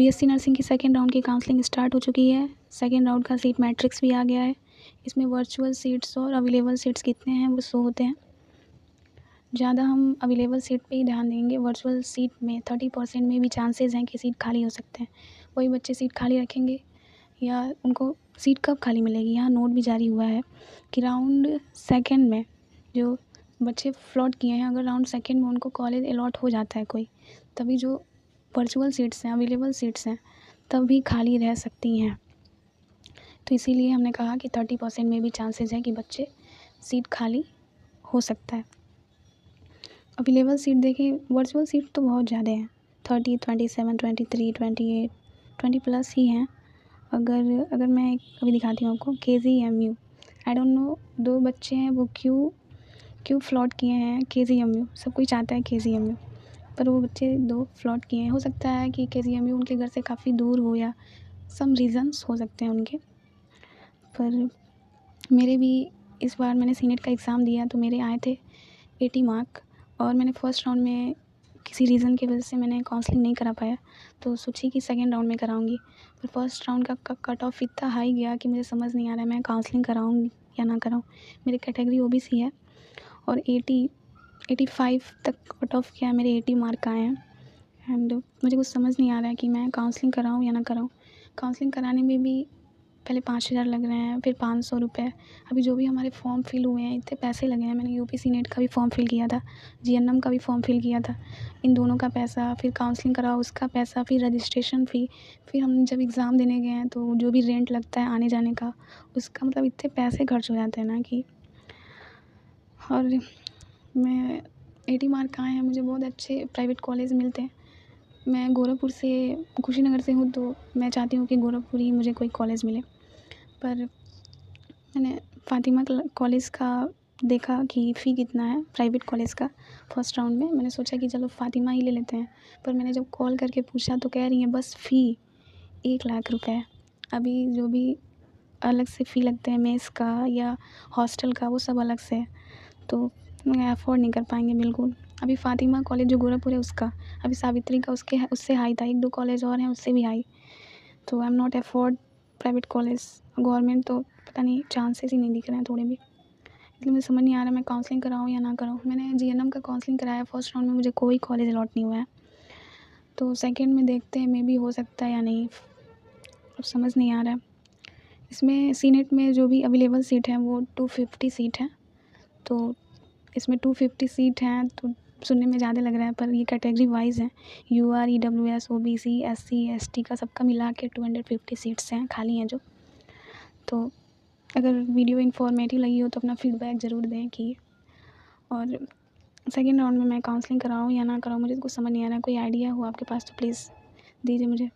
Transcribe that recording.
BSc nursing की second round की counselling start हो चुकी है। सेकेंड राउंड का सीट मैट्रिक्स भी आ गया है। इसमें वर्चुअल सीट्स और अवेलेबल सीट्स कितने हैं वो शो होते हैं। ज़्यादा हम अवेलेबल सीट पे ही ध्यान देंगे। वर्चुअल सीट में 30% में भी चांसेस हैं कि सीट खाली हो सकते हैं। वही बच्चे सीट खाली रखेंगे या उनको सीट कब खाली मिलेगी। यहाँ नोट भी जारी हुआ है कि राउंड सेकेंड में जो बच्चे फ्लॉट किए हैं, अगर राउंड सेकेंड में उनको कॉलेज अलॉट हो जाता है कोई, तभी जो वर्चुअल सीट्स हैं, अवेलेबल सीट्स हैं, तब भी खाली रह सकती हैं। तो इसीलिए हमने कहा कि 30% में भी चांसेस है कि बच्चे सीट खाली हो सकता है। अवेलेबल सीट देखें, वर्चुअल सीट तो बहुत ज़्यादा हैं, 30, 27, 23, 28, 20+ ही हैं। अगर मैं अभी दिखाती हूँ आपको, KGMU, आई डोंट नो 2 बच्चे हैं वो क्यों फ्लॉट किए हैं KGMU। सब कोई चाहता है KGMU, पर वो बच्चे 2 फ्लॉट किए हैं। हो सकता है कि KGMU उनके घर से काफ़ी दूर हो या सम रीज़न्स हो सकते हैं उनके। पर मेरे भी इस बार मैंने सीनेट का एग्ज़ाम दिया तो मेरे आए थे 80 मार्क, और मैंने फ़र्स्ट राउंड में किसी रीज़न की वजह से मैंने काउंसलिंग नहीं करा पाया, तो सोची कि सेकेंड राउंड में कराऊंगी। पर फर्स्ट राउंड का कट ऑफ इतना हाई गया कि मुझे समझ नहीं आ रहा है मैं काउंसलिंग कराऊँ या ना कराऊँ। मेरी कैटेगरी OBC है और 85 तक कट ऑफ किया है, मेरे 80 मार्क आए हैं। एंड मुझे कुछ समझ नहीं आ रहा है कि मैं काउंसलिंग कराऊँ या ना कराऊँ। काउंसलिंग कराने में भी पहले 5,000 लग रहे हैं, फिर 500 रुपये। अभी जो भी हमारे फॉर्म फिल हुए हैं, इतने पैसे लगे हैं। मैंने UP सीनेट का भी फॉर्म फिल किया था, GNM का भी फॉर्म फिल किया था। इन दोनों का पैसा, फिर काउंसलिंग कराओ उसका पैसा, फिर रजिस्ट्रेशन फ़ी, फिर हम जब एग्ज़ाम देने गए हैं तो जो भी रेंट लगता है आने जाने का, उसका मतलब इतने पैसे खर्च हो जाते हैं ना कि। और मैं 80 मार्क आए हैं, मुझे बहुत अच्छे प्राइवेट कॉलेज मिलते हैं। मैं गोरखपुर से, कुशीनगर से हूँ, तो मैं चाहती हूँ कि गोरखपुर ही मुझे कोई कॉलेज मिले। पर मैंने फ़ातिमा कॉलेज का देखा कि फ़ी कितना है प्राइवेट कॉलेज का। फर्स्ट राउंड में मैंने सोचा कि चलो फ़ातिमा ही ले लेते हैं, पर मैंने जब कॉल करके पूछा तो कह रही हैं बस फ़ी 1 लाख रुपए। अभी जो भी अलग से फ़ी लगते हैं मेस का या हॉस्टल का, वो सब अलग से है, तो मैं अफ़ोर्ड नहीं कर पाएंगे बिल्कुल। अभी फ़ातिमा कॉलेज जो गोरखपुर है उसका, अभी सावित्री का उससे हाई था, 1-2 कॉलेज और हैं उससे भी हाई। तो I am not afford private college. Government तो पता नहीं, चांसेस ही नहीं दिख रहे हैं थोड़े भी। इसलिए मुझे समझ नहीं आ रहा मैं काउंसलिंग कराऊँ या ना कराऊँ। मैंने GNM का काउंसलिंग कराया, फर्स्ट राउंड में मुझे कोई कॉलेज अलॉट नहीं हुआ है, तो सेकेंड में देखते हैं, मे बी हो सकता है या नहीं, अब समझ नहीं आ रहा है। इसमें सीनेट में जो भी अवेलेबल सीट है वो 250 सीट है, तो इसमें 250 सीट हैं तो सुनने में ज़्यादा लग रहा है, पर ये कैटेगरी वाइज़ है। UR, EWS, OBC, SC, ST का सबका मिला के 250 सीट्स हैं खाली हैं जो। तो अगर वीडियो इन्फॉर्मेटिव लगी हो तो अपना फीडबैक ज़रूर दें कि, और सेकेंड राउंड में मैं काउंसलिंग कराऊँ या ना कराऊँ, मुझे तो कुछ समझ नहीं आ रहा है। कोई आइडिया हो आपके पास तो प्लीज़ दीजिए मुझे।